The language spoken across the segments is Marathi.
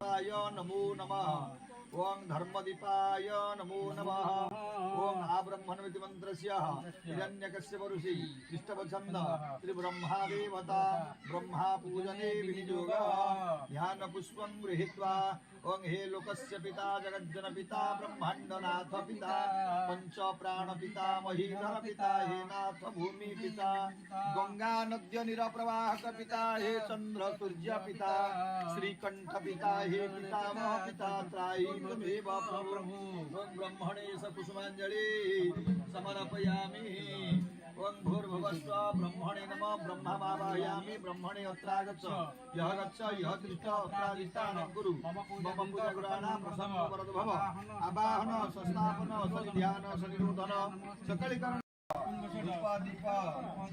नमो नमः। ओं धर्मदीपाय नमो नमः। ओं आब्रह्मणमिति मन्त्रस्य हिरण्यकश्यप ऋषि इष्टवचन्द त्रिब्रह्मा देवता ब्रह्मा पूजने विनियोगः। ध्यान पुष्पं गृहीत्वा ओं हे लोकस्य पिता जगज्जन पिता ब्रह्माण्डनाथ पिता पंच प्राण पिता महीधर पिता हे नाथ भूमि पिता गंगा नद्य निरप्रवाहक पिता हे चंद्र सूर्य पिता श्रीकंठ पिता हे पितामह पिता त्रायी देव प्रभु। ओं ब्रह्मणे स कुसुमांजलि समर्पयामि। ओं भूर्भुवस्व ब्रह्मणे नमः। ब्रह्ममावाहयामि। ब्रह्मणे अत्रागच्छ यः गच्छ यः तिष्ठ अत्राधिष्ठानं कुरु। मम पूजा गुराणां प्रसन्न वरद भव। आवाहन संस्थापन सन्ध्यान सनिरोधन सकलीकरण दीप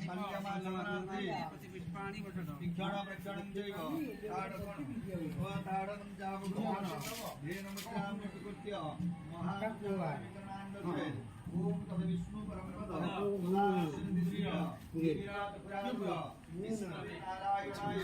संयमाचरणार्थे शिक्षण प्रेक्षणं चैव ताडनं चामुखं धेनं चामुखकृत्य महाविकरणाण्डस्य ओम तद विष्णु परमपद नारायणाय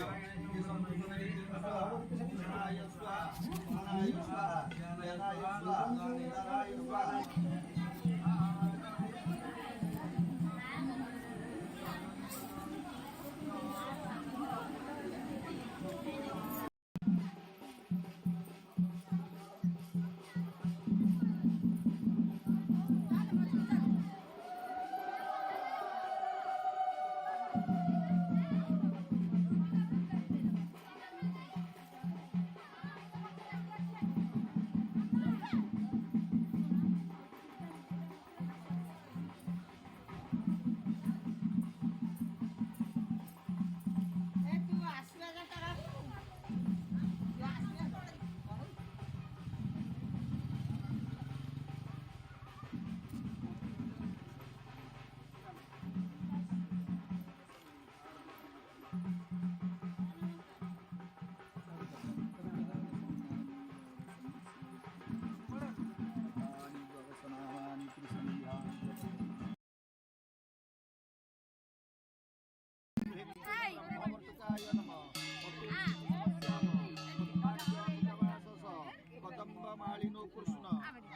कदम्बमालिनो कृष्ण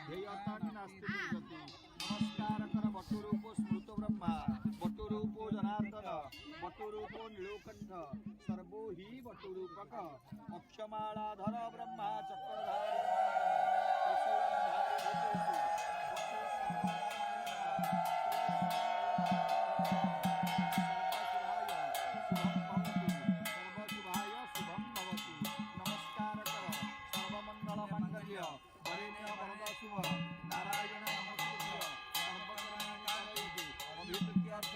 ध्येयतानि नास्ति दुर्गति। नमस्कार कर बटुरूपो स्मृतो ब्रह्मा बटुरूपो जनार्दन बटुरूपो नीलकंठ सर्वो हि बटुरूपक। अक्षमालाधर ब्रह्मा चक्रधारी नारायण नमस्कृत्य सर्वकर्माणि कारयति अभितृतीयार्थ